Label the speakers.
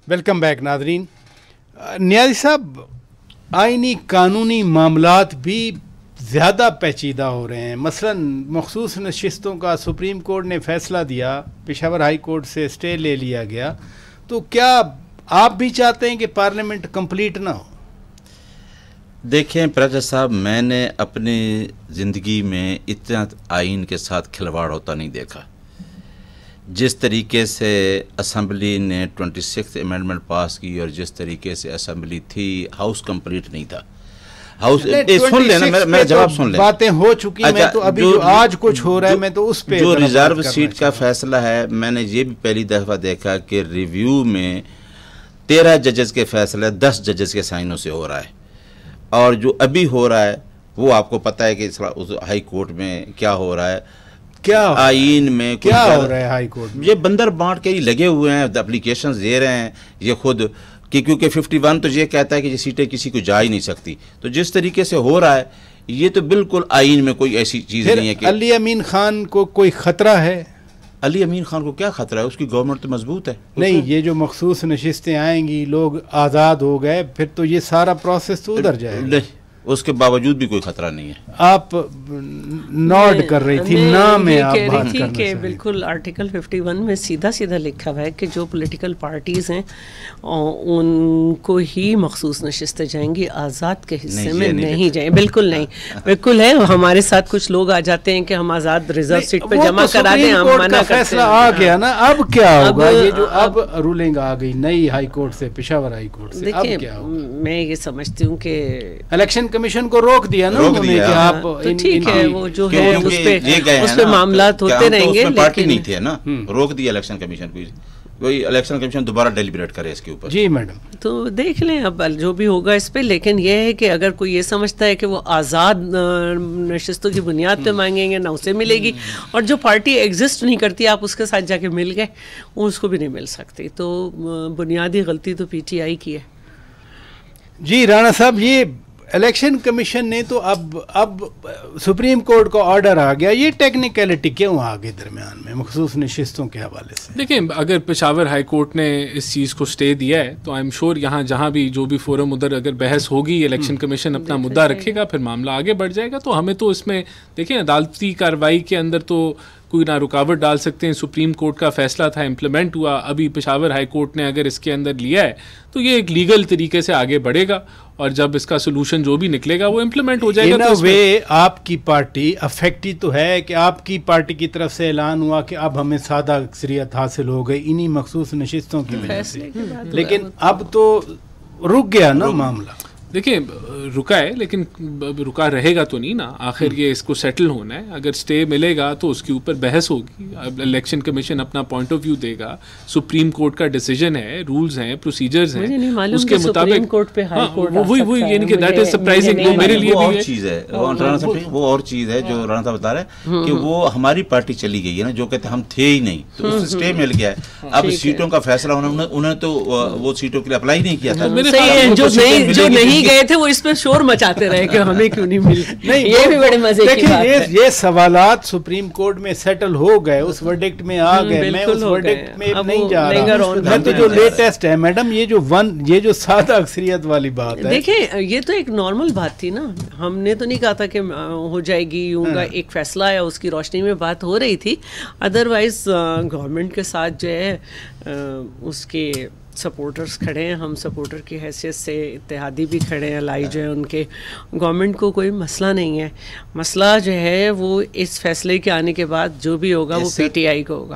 Speaker 1: Welcome back Nadreen. Niazi साहब, आइनी कानूनी मामलात भी ज़्यादा पेचीदा हो रहे हैं। मसलन मखसूस नशिस्तों का सुप्रीम कोर्ट ने फ़ैसला दिया, पेशावर हाई कोर्ट से स्टे ले लिया गया, तो क्या आप भी चाहते हैं कि पार्लियामेंट कंप्लीट ना हो?
Speaker 2: देखें प्रजा साहब, मैंने अपनी ज़िंदगी में इतना आइन के साथ खिलवाड़ होता नहीं देखा। जिस तरीके से असम्बली ने 26th अमेंडमेंट पास की और जिस तरीके से असम्बली थी, हाउस कंप्लीट नहीं था। हाउस सुन लेना, मेरा जवाब सुन लेना।
Speaker 1: बातें हो चुकी, अच्छा, मैं तो अभी जो आज कुछ हो रहा है मैं तो उस पे
Speaker 2: जो रिजर्व सीट का फैसला है, मैंने ये भी पहली दफ़ा देखा कि रिव्यू में 13 जजेस के फैसले 10 जजेस के साइनों से हो रहा है। और जो अभी हो रहा है वो आपको पता है कि उस हाई कोर्ट में क्या हो रहा है,
Speaker 1: क्या
Speaker 2: आइन में
Speaker 1: क्या हो रहा है हाई कोर्ट में।
Speaker 2: ये बंदर बांट के ही लगे हुए हैं, एप्लीकेशंस दे रहे हैं ये खुद कि क्योंकि 51 तो ये कहता है कि ये सीटें किसी को जा ही नहीं सकती। तो जिस तरीके से हो रहा है ये तो बिल्कुल आइन में कोई ऐसी चीज़ नहीं है कि
Speaker 1: अली अमीन खान को कोई खतरा है।
Speaker 2: अली अमीन खान को क्या खतरा है? उसकी गवर्नमेंट तो मजबूत है।
Speaker 1: नहीं, ये जो मखसूस नशिस्तें आएंगी, लोग आज़ाद हो गए, फिर तो ये सारा प्रोसेस तो उधर जाएगा।
Speaker 2: नहीं, उसके बावजूद भी कोई खतरा नहीं है।
Speaker 1: आप नॉड कर रही थी, ना में आप बात
Speaker 3: करना कि बिल्कुल आर्टिकल 51 में सीधा सीधा लिखा हुआ है कि जो पॉलिटिकल पार्टीज़ हैं उनको ही मखसूस नशिस्तें जाएंगी, आज़ाद के हिस्से में नहीं जाएंगे। बिल्कुल नहीं, बिल्कुल है। हमारे साथ कुछ लोग आ जाते हैं कि हम आज़ाद रिजर्व सीट पे जमा करा दें, हम मना
Speaker 1: फैसला आ गया ना। अब क्या होगा? ये जो अब रूलिंग आ गई नई हाई कोर्ट से, पेशावर हाई कोर्ट से, अब क्या होगा?
Speaker 3: मैं ये समझती हूँ कि
Speaker 1: इलेक्शन कमीशन को रोक दिया ना उन्होंने कि आप
Speaker 3: तो ठीक है, वो जो है उस पे मामलात होते रहेंगे।
Speaker 2: पार्टी नहीं थे ना, रोक दिया इलेक्शन कमीशन को। वही इलेक्शन कमीशन दोबारा डेलिब्रेट करे इसके ऊपर।
Speaker 1: जी मैडम,
Speaker 3: तो देख लें अब जो भी होगा इस पे। लेकिन ये है कि अगर कोई ये समझता है कि वो आज़ाद नशिस्तों की बुनियाद पे मांगेंगे ना उसे मिलेगी, और जो पार्टी एग्जिस्ट नहीं करती आप उसके साथ जाके मिल गए, उसको भी नहीं मिल सकती। तो बुनियादी गलती तो PTI की है।
Speaker 1: जी राणा साहब, ये इलेक्शन कमीशन ने तो अब सुप्रीम कोर्ट का ऑर्डर आ गया, ये टेक्निकलिटी क्यों आ गई दरमियान में मखसूस नशिस्तों के हवाले से?
Speaker 4: देखिए, अगर पेशावर हाई कोर्ट ने इस चीज़ को स्टे दिया है तो आई एम श्योर यहाँ जहाँ भी जो भी फोरम उधर अगर बहस होगी, इलेक्शन कमीशन अपना मुद्दा रखेगा, फिर मामला आगे बढ़ जाएगा। तो हमें तो इसमें देखिए अदालती कार्रवाई के अंदर तो कोई ना रुकावट डाल सकते हैं। सुप्रीम कोर्ट का फैसला था, इम्प्लीमेंट हुआ, अभी पेशावर हाई कोर्ट ने अगर इसके अंदर लिया है तो ये एक लीगल तरीके से आगे बढ़ेगा और जब इसका सोल्यूशन जो भी निकलेगा वो इम्प्लीमेंट हो जाएगा।
Speaker 1: तो वे आपकी पार्टी अफेक्टी तो है कि आपकी पार्टी की तरफ से ऐलान हुआ कि अब हमें सादा अक्सरियत हासिल हो गई इन्हीं मखसूस नशिस्तों की वजह से, लेकिन अब तो रुक गया ना मामला।
Speaker 4: देखिए, रुका है लेकिन रुका रहेगा तो नहीं ना, आखिर ये इसको सेटल होना है। अगर स्टे मिलेगा तो उसके ऊपर बहस होगी, अब इलेक्शन कमीशन अपना पॉइंट ऑफ व्यू देगा, सुप्रीम कोर्ट का डिसीजन है, रूल्स हैं, प्रोसीजर्स हैं, उसके मुताबिक वही यानी कि दैट इज सरप्राइजिंग। वो मेरे लिए
Speaker 2: और चीज़ है, वो और चीज़ है जो राणा साहब बता रहे हैं कि वो हमारी पार्टी चली गई है ना, जो कहते हम थे ही नहीं, तो उससे स्टे मिल गया है। अब सीटों का फैसला उन्होंने तो वो सीटों के लिए अप्लाई नहीं किया था,
Speaker 3: जो नहीं गए थे वो इस पर शोर मचाते रहे कि हमें क्यों नहीं मिली। नहीं, ये भी बड़े मजे की बात है।
Speaker 1: ये सवालात सुप्रीम कोर्ट में सेटल हो गए, उस वर्डिक्ट में आ गए। मैं उस वर्डिक्ट में नहीं जा रहा। मैं तो जो लेटेस्ट है मैडम, ये जो सादा अक्सरियत वाली बात है,
Speaker 3: देखिए ये तो एक नॉर्मल बात थी ना। हमने तो नहीं कहा था कि हो जाएगी, यूंगा एक फैसला आया उसकी रोशनी में बात हो रही थी। अदरवाइज गवर्नमेंट के साथ जो है उसके सपोर्टर्स खड़े हैं, हम सपोर्टर की हैसियत से इत्तेहादी भी खड़े हैं, लाई जो है उनके। गवर्नमेंट को कोई मसला नहीं है, मसला जो है वो इस फैसले के आने के बाद जो भी होगा वो PTI को होगा।